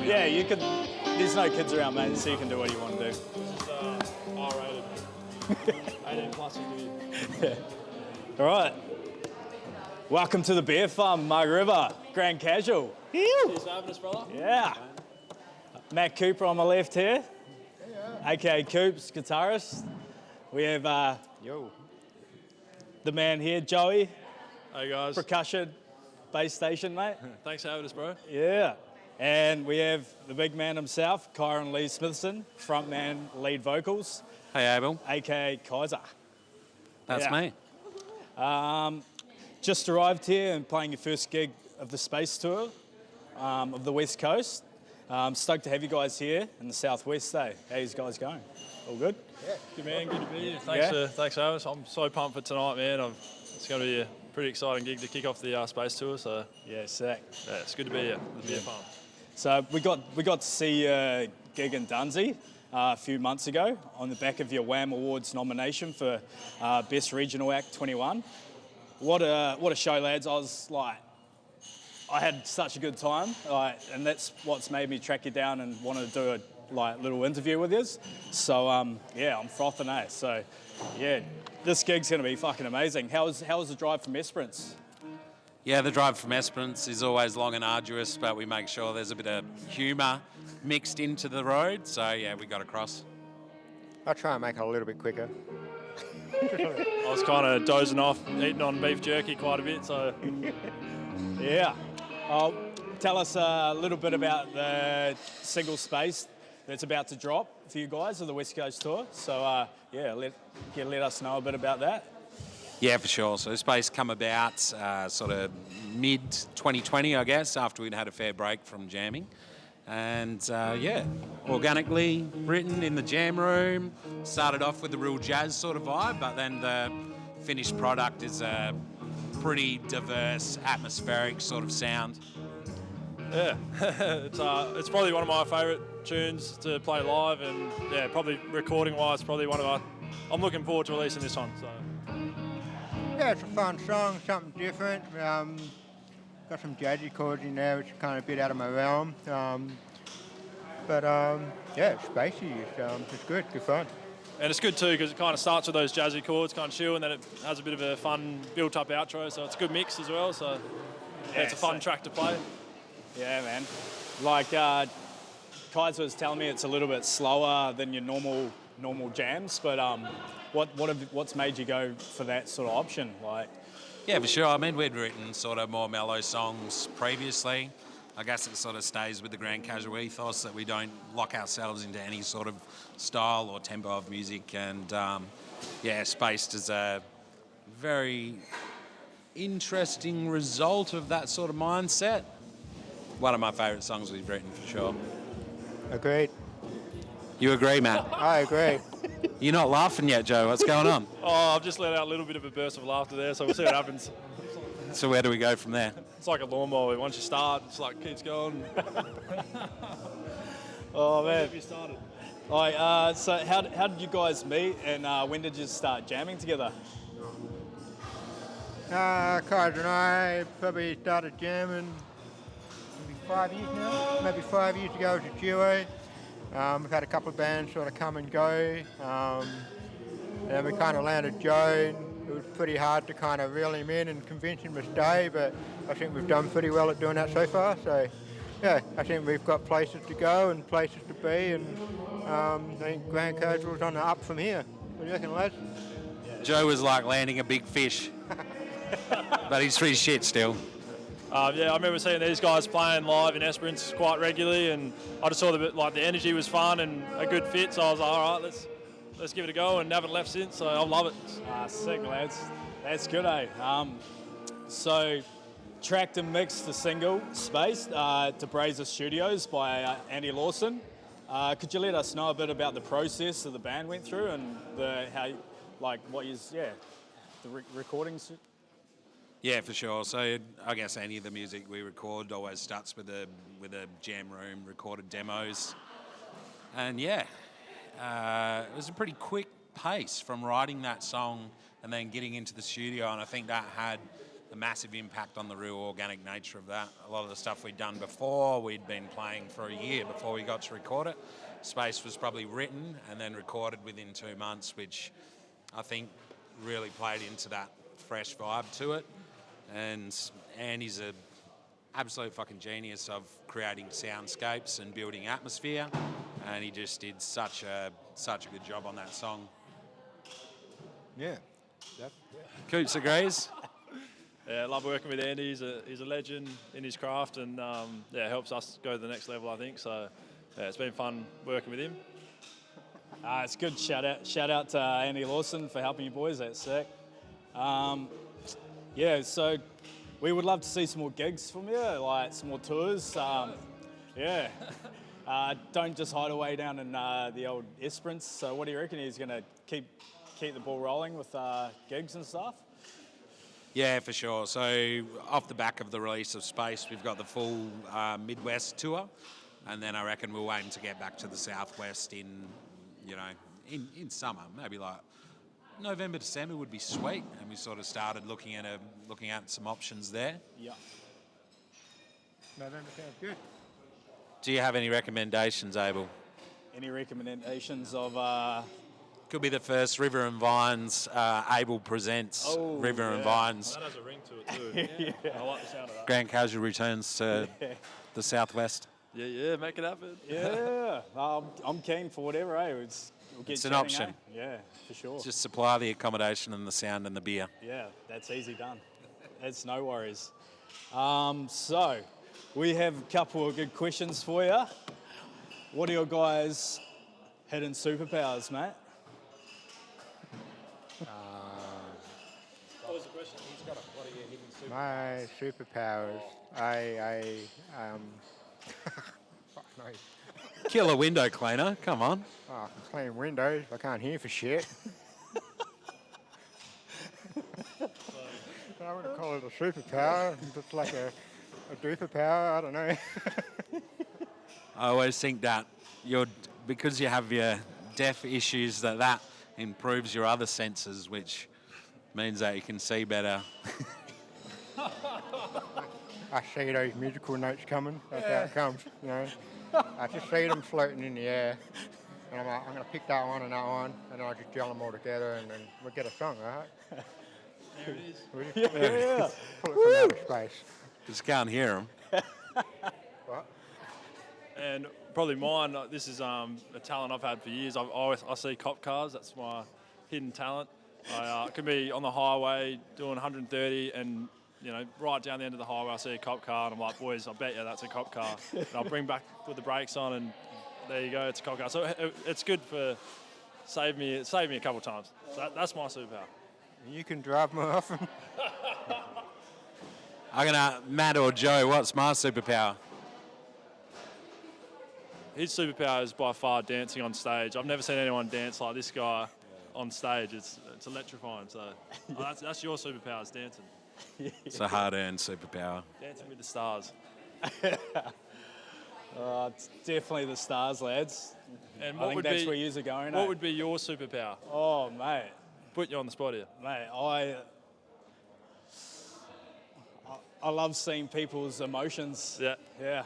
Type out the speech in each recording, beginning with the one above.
Yeah, you can. There's no kids around, mate, so you can do what you want to do. This is R-rated. 18 plus you do. Yeah. All right. Welcome to the beer farm, Mug River, Grand Casual. Cheers for having us, brother. Yeah. Matt Cooper on my left here, aka Coops, guitarist. We have the man here, Joey, Hey guys. percussion, bass station, mate. Thanks for having us, bro. Yeah. And we have the big man himself, Kyron Lee Smithson, frontman, lead vocals, Hey, Abel. aka Kaiser. That's Yeah. me. Just arrived here and playing your first gig of the space tour of the West Coast. Stoked to have you guys here in the Southwest, eh? How you guys going? All good? Yeah. Good man, good to be here. Yeah. Thanks for having us. I'm so pumped for tonight, man. It's going to be a pretty exciting gig to kick off the space tour. So Yeah, sick. yeah, it's good to be here. The beer farm. So we got to see a gig in Dunsey a few months ago on the back of your WAM Awards nomination for Best Regional Act 21. What a show, lads. I had such a good time, and that's what's made me track you down and wanted to do a little interview with you. So yeah, I'm frothing, eh? So yeah, this gig's gonna be fucking amazing. How was the drive from Esperance? Yeah, the drive from Esperance is always long and arduous, but we make sure there's a bit of humour mixed into the road. So yeah, we got across. I'll try and make it a little bit quicker. I was kind of dozing off, eating on beef jerky quite a bit. So Yeah. Tell us a little bit about the single Space that's about to drop for you guys of the West Coast tour. So yeah, let us know a bit about that. Yeah, for sure. So Space come about sort of mid-2020, I guess, after we'd had a fair break from jamming. And yeah, organically written in the jam room. Started off with the real jazz sort of vibe, but then the finished product is a pretty diverse, atmospheric sort of sound. yeah, it's probably one of my favourite tunes to play live, and yeah, probably recording-wise, probably one of our. I'm looking forward to releasing this one. So. Yeah, it's a fun song, something different. Got some jazzy chords in there, which are kind of a bit out of my realm. But yeah, it's spacey. It's good fun. And it's good too because it kind of starts with those jazzy chords, kind of chill, and then it has a bit of a fun built-up outro. So it's a good mix as well. So yeah, it's a fun track to play. Yeah, man. Like Kaiser was telling me, it's a little bit slower than your normal jams. But what's made you go for that sort of option? Like, Yeah, for sure. I mean, we'd written sort of more mellow songs previously. I guess it sort of stays with the Grand Casual ethos that we don't lock ourselves into any sort of style or tempo of music. And yeah, Spaced is a very interesting result of that sort of mindset. One of my favourite songs we've written, for sure. Agreed. You agree, Matt? I agree. You're not laughing yet, Joe. What's going on? Oh, I've just let out a little bit of a burst of laughter there, so we'll see what happens. So where do we go from there? It's like a lawnmower. Once you start, it's like keeps going. oh man. Have you started? So how did you guys meet, and when did you start jamming together? Kaiser and I probably started jamming maybe 5 years now. Maybe 5 years ago as a duo. We've had a couple of bands sort of come and go. And we kind of landed Joe. It was pretty hard to kind of reel him in and convince him to stay, but I think we've done pretty well at doing that so far. So, yeah, I think we've got places to go and places to be, and I think Grand Casual's on the up from here. What do you reckon, lads? Joe was like landing a big fish, but he's free shit still. Yeah, I remember seeing these guys playing live in Esperance quite regularly, and I just saw the energy was fun and a good fit. So I was like, all right, let's give it a go, and haven't left since. So I love it. Sick, lads. That's good, eh? So, tracked and mixed the single "Space" to Brazer Studios by Andy Lawson. Could you let us know a bit about the process that the band went through and the recordings? Yeah, for sure. So I guess any of the music we record always starts with a jam room, recorded demos, and yeah, it was a pretty quick pace from writing that song and then getting into the studio, and I think that had a massive impact on the real organic nature of that. A lot of the stuff we'd done before, we'd been playing for a year before we got to record it. Space was probably written and then recorded within 2 months, which I think really played into that fresh vibe to it. And Andy's a absolute fucking genius of creating soundscapes and building atmosphere, and he just did such a good job on that song. Yeah. Coops agrees. Yeah, I love working with Andy. He's a legend in his craft, and helps us go to the next level, I think. So yeah, it's been fun working with him. It's good. Shout out to Andy Lawson for helping you boys. That's sick. So we would love to see some more gigs from you, like some more tours. Don't just hide away down in the old Esperance. So what do you reckon? He's going to keep the ball rolling with gigs and stuff? Yeah, for sure. So off the back of the release of Space, we've got the full Midwest tour, and then I reckon we'll aim to get back to the Southwest in summer, maybe like November, December would be sweet, and we sort of started looking at some options there. Yeah. November sounds good. Do you have any recommendations, Abel? Any recommendations of? Could be the first River and Vines. Abel presents River and Vines. That has a ring to it too. I like the sound of that. Grand Casual returns to the Southwest. Yeah, make it happen. Yeah, I'm keen for whatever. We'll get It's an chatting, option. Yeah, for sure. Just supply the accommodation and the sound and the beer. Yeah, that's easy done. That's no worries. So, we have a couple of good questions for you. What are your guys' hidden superpowers, mate? What was the question? He's got what are your hidden My superpowers, fuck no. Killer window cleaner, come on. Oh, I can clean windows. I can't hear for shit. I wouldn't call it a superpower. It's like a duperpower. I don't know. I always think that because you have your deaf issues, that improves your other senses, which means that you can see better. I see those musical notes coming. That's how it comes, you know. I just see them floating in the air. And I'm like, I'm going to pick that one and that one. And then I just gel them all together and then we'll get a song, right? There it is. Pull it from outer space. Just can't hear them. What? And probably mine, this is a talent I've had for years. I see cop cars. That's my hidden talent. I can be on the highway doing 130 and, right down the end of the highway I see a cop car and I'm like, boys, I bet you that's a cop car. And I'll bring back, put the brakes on and there you go, it's a cop car. So it's good for, saved me a couple of times. So that's my superpower. You can drive more often. Matt or Joe, what's my superpower? His superpower is by far dancing on stage. I've never seen anyone dance like this guy on stage. It's electrifying. So that's your superpower, is dancing. It's a hard-earned superpower. Dancing with the stars. It's definitely the stars, lads. And I think that's where yous are going. What would be your superpower? Oh, mate. Put you on the spot here. Mate, I love seeing people's emotions. Yeah. Yeah.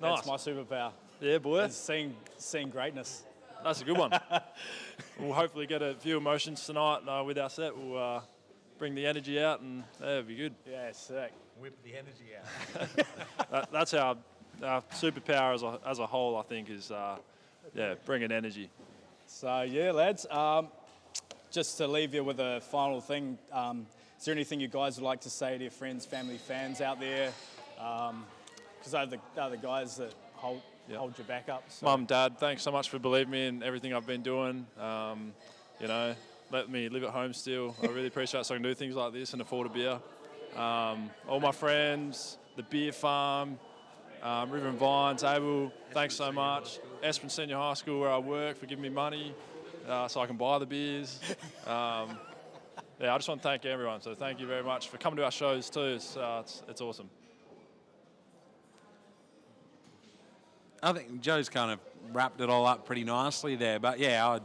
Nice. That's my superpower. Yeah, boy. It's seeing greatness. That's a good one. We'll hopefully get a few emotions tonight with our set. We'll bring the energy out and it'll be good. Yeah, sick. Whip the energy out. That's our superpower as a whole, I think, is bringing energy. So, yeah, lads, just to leave you with a final thing, is there anything you guys would like to say to your friends, family, fans out there? Because they're the guys that hold your back up. So. Mum, Dad, thanks so much for believing me in everything I've been doing. Let me live at home still. I really appreciate it so I can do things like this and afford a beer. All my friends, the beer farm, River and Vines, Abel, thanks so much. Esperance Senior High School where I work for giving me money so I can buy the beers. I just want to thank everyone. So thank you very much for coming to our shows too. It's awesome. I think Joe's kind of wrapped it all up pretty nicely there. But yeah,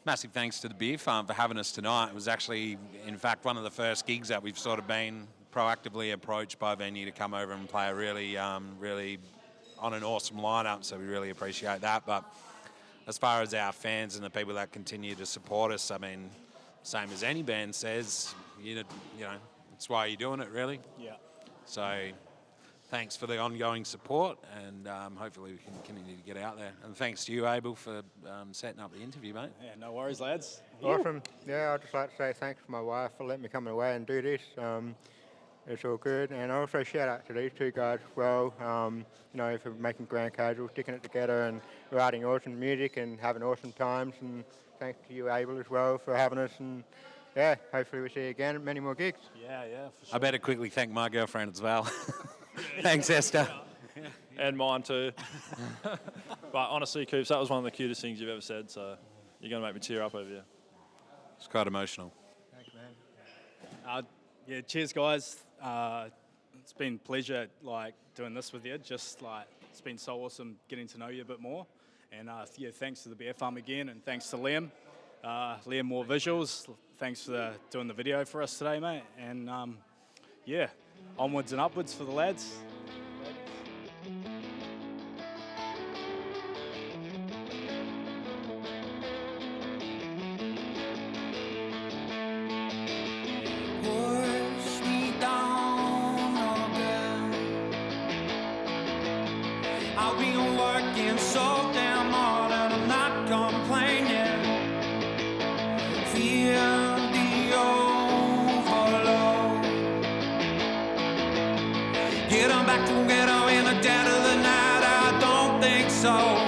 massive thanks to the Beer Farm for having us tonight. It was actually, in fact, one of the first gigs that we've sort of been proactively approached by venue to come over and play a really on an awesome lineup. So we really appreciate that. But as far as our fans and the people that continue to support us, I mean, same as any band says, you know, it's why you're doing it, really. Yeah. So thanks for the ongoing support, and hopefully we can continue to get out there. And thanks to you, Abel, for setting up the interview, mate. Yeah, no worries, lads. Awesome. Yeah, I'd just like to say thanks to my wife for letting me come away and do this. It's all good. And also shout out to these two guys as well, you know, for making Grand Casual, sticking it together and writing awesome music and having awesome times. And thanks to you, Abel, as well, for having us. And yeah, hopefully we see you again at many more gigs. Yeah, for sure. I better quickly thank my girlfriend as well. Thanks, Esther. And mine too. But honestly, Coops, that was one of the cutest things you've ever said, so you're going to make me tear up over here. It's quite emotional. Thanks, man. Yeah, cheers, guys. It's been a pleasure, like, doing this with you. Just, like, it's been so awesome getting to know you a bit more. And, yeah, thanks to the Beer Farm again, and thanks to Liam. Liam, more visuals. Thanks for doing the video for us today, mate. And, yeah, onwards and upwards for the lads. I've been working so damn hard and I'm not complaining. Feel the overload. Get 'em back together in the dead of the night, I don't think so.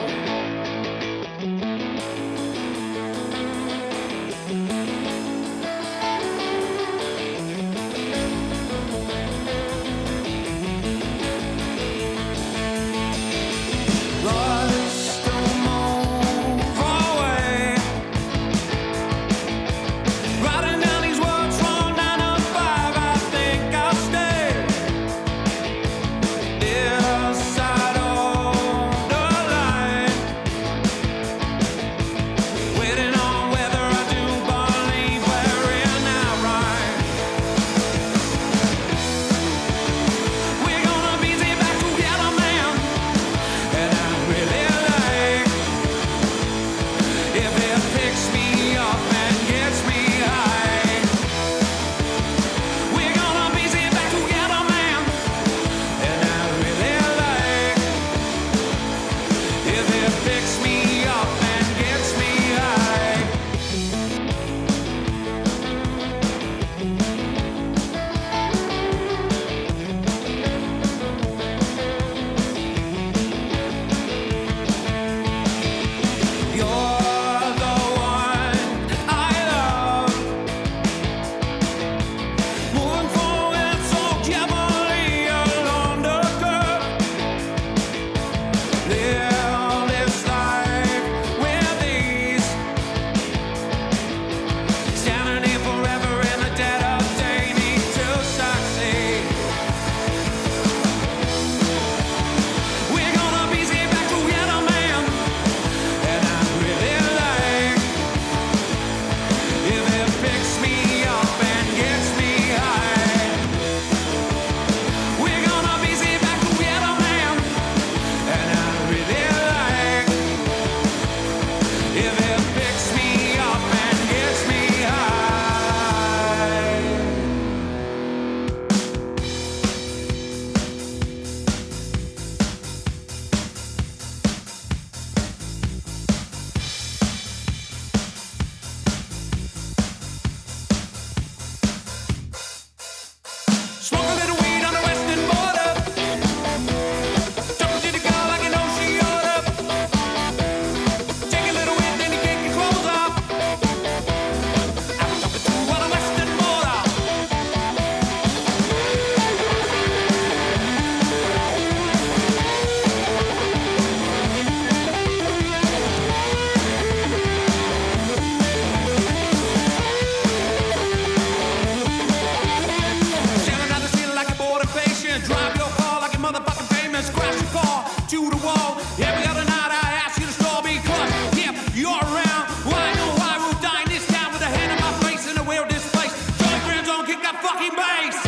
face.